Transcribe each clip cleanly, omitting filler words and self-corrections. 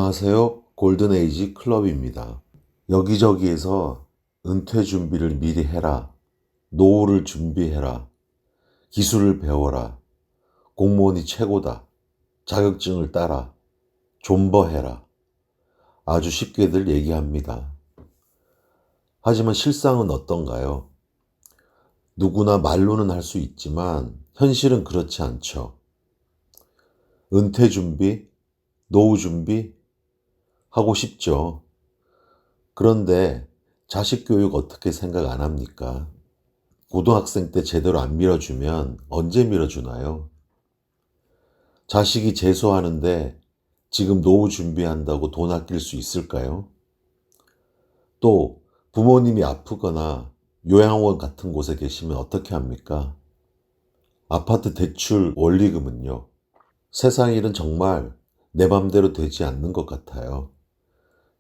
안녕하세요. 골든에이지 클럽입니다. 여기저기에서 은퇴 준비를 미리 해라. 노후를 준비해라. 기술을 배워라. 공무원이 최고다. 자격증을 따라. 존버해라. 아주 쉽게들 얘기합니다. 하지만 실상은 어떤가요? 누구나 말로는 할 수 있지만 현실은 그렇지 않죠. 은퇴 준비, 노후 준비 하고 싶죠. 그런데 자식 교육 어떻게 생각 안 합니까? 고등학생 때 제대로 안 밀어주면 언제 밀어주나요? 자식이 재수하는데 지금 노후 준비한다고 돈 아낄 수 있을까요? 또 부모님이 아프거나 요양원 같은 곳에 계시면 어떻게 합니까? 아파트 대출 원리금은요. 세상 일은 정말 내 맘대로 되지 않는 것 같아요.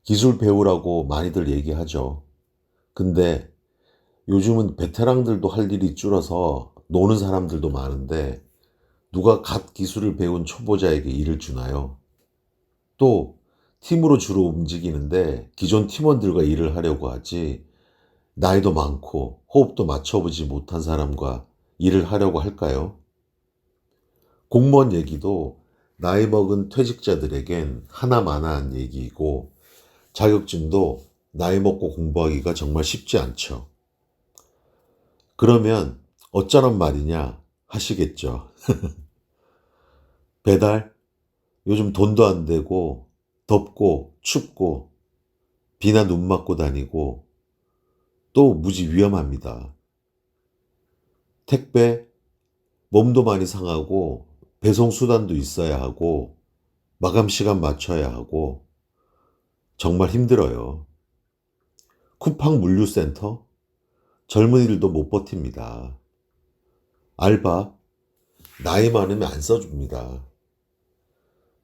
기술 배우라고 많이들 얘기하죠. 근데 요즘은 베테랑들도 할 일이 줄어서 노는 사람들도 많은데 누가 갓 기술을 배운 초보자에게 일을 주나요? 또 팀으로 주로 움직이는데 기존 팀원들과 일을 하려고 하지 나이도 많고 호흡도 맞춰보지 못한 사람과 일을 하려고 할까요? 공무원 얘기도 나이 먹은 퇴직자들에겐 하나마나한 얘기이고 자격증도 나이 먹고 공부하기가 정말 쉽지 않죠. 그러면 어쩌란 말이냐 하시겠죠. 배달? 요즘 돈도 안 되고 덥고 춥고 비나 눈 맞고 다니고 또 무지 위험합니다. 택배? 몸도 많이 상하고 배송 수단도 있어야 하고 마감 시간 맞춰야 하고 정말 힘들어요. 쿠팡 물류센터? 젊은이들도 못 버팁니다. 알바? 나이 많으면 안 써줍니다.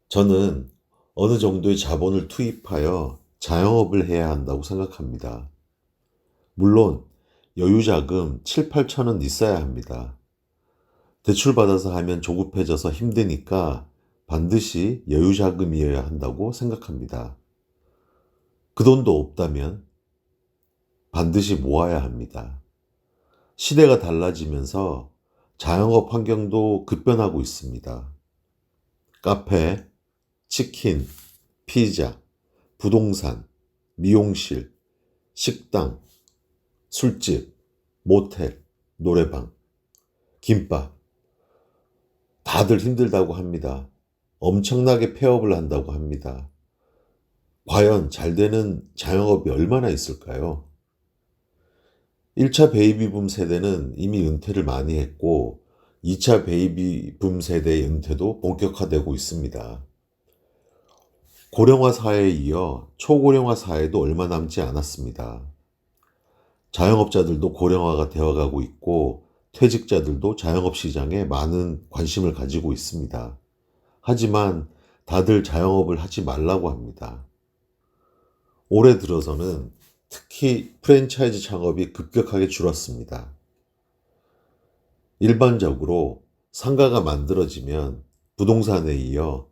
저는 어느 정도의 자본을 투입하여 자영업을 해야 한다고 생각합니다. 물론 여유자금 7, 8천은 있어야 합니다. 대출받아서 하면 조급해져서 힘드니까 반드시 여유자금이어야 한다고 생각합니다. 그 돈도 없다면 반드시 모아야 합니다. 시대가 달라지면서 자영업 환경도 급변하고 있습니다. 카페, 치킨, 피자, 부동산, 미용실, 식당, 술집, 모텔, 노래방, 김밥. 다들 힘들다고 합니다. 엄청나게 폐업을 한다고 합니다. 과연 잘 되는 자영업이 얼마나 있을까요? 1차 베이비붐 세대는 이미 은퇴를 많이 했고 2차 베이비붐 세대의 은퇴도 본격화되고 있습니다. 고령화 사회에 이어 초고령화 사회도 얼마 남지 않았습니다. 자영업자들도 고령화가 되어가고 있고 퇴직자들도 자영업 시장에 많은 관심을 가지고 있습니다. 하지만 다들 자영업을 하지 말라고 합니다. 올해 들어서는 특히 프랜차이즈 창업이 급격하게 줄었습니다. 일반적으로 상가가 만들어지면 부동산에 이어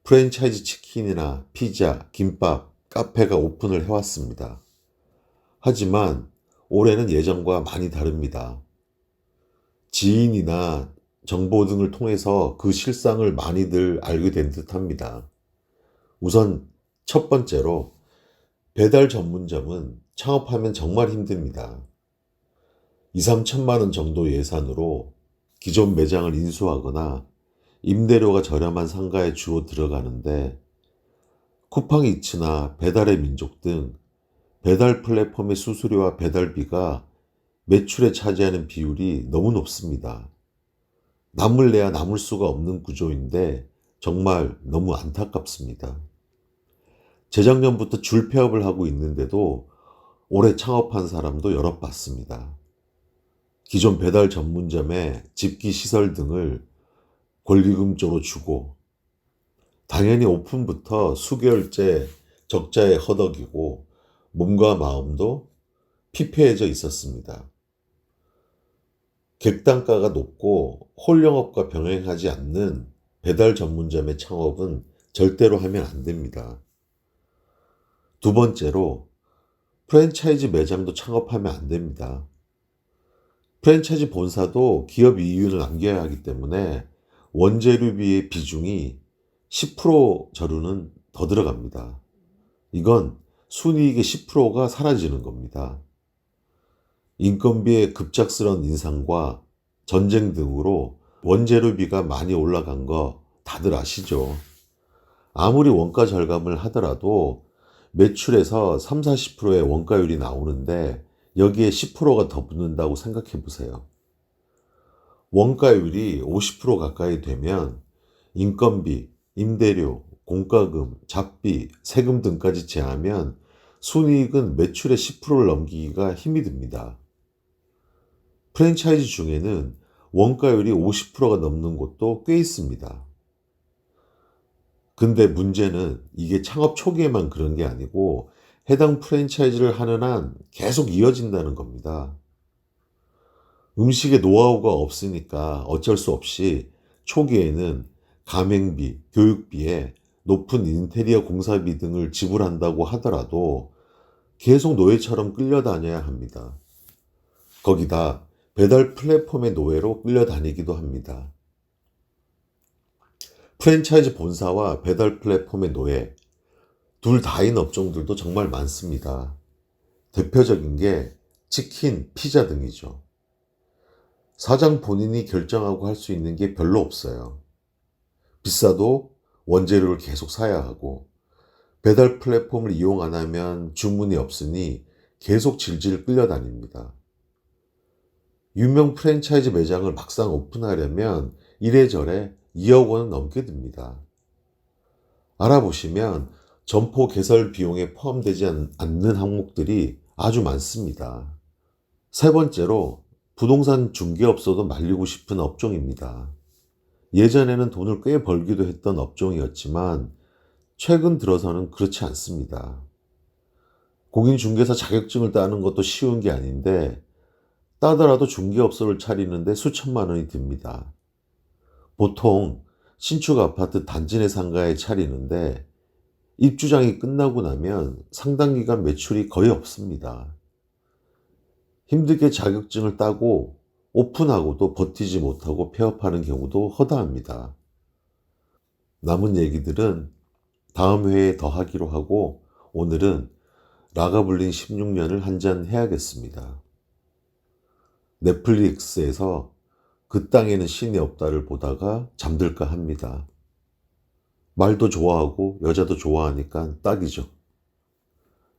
프랜차이즈 치킨이나 피자, 김밥, 카페가 오픈을 해왔습니다. 하지만 올해는 예전과 많이 다릅니다. 지인이나 정보 등을 통해서 그 실상을 많이들 알게 된 듯합니다. 우선 첫 번째로 배달 전문점은 창업하면 정말 힘듭니다. 2, 3천만 원 정도 예산으로 기존 매장을 인수하거나 임대료가 저렴한 상가에 주로 들어가는데 쿠팡이츠나 배달의 민족 등 배달 플랫폼의 수수료와 배달비가 매출에 차지하는 비율이 너무 높습니다. 남을 내야 남을 수가 없는 구조인데 정말 너무 안타깝습니다. 재작년부터 줄 폐업을 하고 있는데도 올해 창업한 사람도 여럿 봤습니다. 기존 배달 전문점에 집기 시설 등을 권리금조로 주고 당연히 오픈부터 수개월째 적자에 허덕이고 몸과 마음도 피폐해져 있었습니다. 객단가가 높고 홀영업과 병행하지 않는 배달 전문점의 창업은 절대로 하면 안 됩니다. 두 번째로 프랜차이즈 매장도 창업하면 안 됩니다. 프랜차이즈 본사도 기업 이윤을 남겨야 하기 때문에 원재료비의 비중이 10% 저루는 더 들어갑니다. 이건 순이익의 10%가 사라지는 겁니다. 인건비의 급작스러운 인상과 전쟁 등으로 원재료비가 많이 올라간 거 다들 아시죠? 아무리 원가 절감을 하더라도 매출에서 3, 40%의 원가율이 나오는데 여기에 10%가 더 붙는다고 생각해 보세요. 원가율이 50% 가까이 되면 인건비, 임대료, 공과금, 잡비, 세금 등까지 제하면 순이익은 매출의 10%를 넘기기가 힘이 듭니다. 프랜차이즈 중에는 원가율이 50%가 넘는 곳도 꽤 있습니다. 근데 문제는 이게 창업 초기에만 그런 게 아니고 해당 프랜차이즈를 하는 한 계속 이어진다는 겁니다. 음식에 노하우가 없으니까 어쩔 수 없이 초기에는 가맹비, 교육비에 높은 인테리어 공사비 등을 지불한다고 하더라도 계속 노예처럼 끌려다녀야 합니다. 거기다 배달 플랫폼의 노예로 끌려다니기도 합니다. 프랜차이즈 본사와 배달 플랫폼의 노예, 둘 다인 업종들도 정말 많습니다. 대표적인 게 치킨, 피자 등이죠. 사장 본인이 결정하고 할 수 있는 게 별로 없어요. 비싸도 원재료를 계속 사야 하고 배달 플랫폼을 이용 안 하면 주문이 없으니 계속 질질 끌려다닙니다. 유명 프랜차이즈 매장을 막상 오픈하려면 이래저래 2억 원은 넘게 듭니다. 알아보시면 점포 개설 비용에 포함되지 않는 항목들이 아주 많습니다. 세 번째로 부동산 중개업소도 말리고 싶은 업종입니다. 예전에는 돈을 꽤 벌기도 했던 업종이었지만 최근 들어서는 그렇지 않습니다. 공인중개사 자격증을 따는 것도 쉬운 게 아닌데 따더라도 중개업소를 차리는데 수천만 원이 듭니다. 보통 신축 아파트 단지 내 상가에 차리는데 입주장이 끝나고 나면 상당 기간 매출이 거의 없습니다. 힘들게 자격증을 따고 오픈하고도 버티지 못하고 폐업하는 경우도 허다합니다. 남은 얘기들은 다음 회에 더 하기로 하고 오늘은 라가블린 16년을 한잔 해야겠습니다. 넷플릭스에서 그 땅에는 신이 없다를 보다가 잠들까 합니다. 말도 좋아하고 여자도 좋아하니까 딱이죠.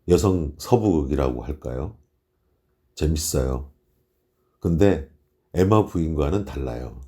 여성 서부극이라고 할까요? 재밌어요. 근데 에마 부인과는 달라요.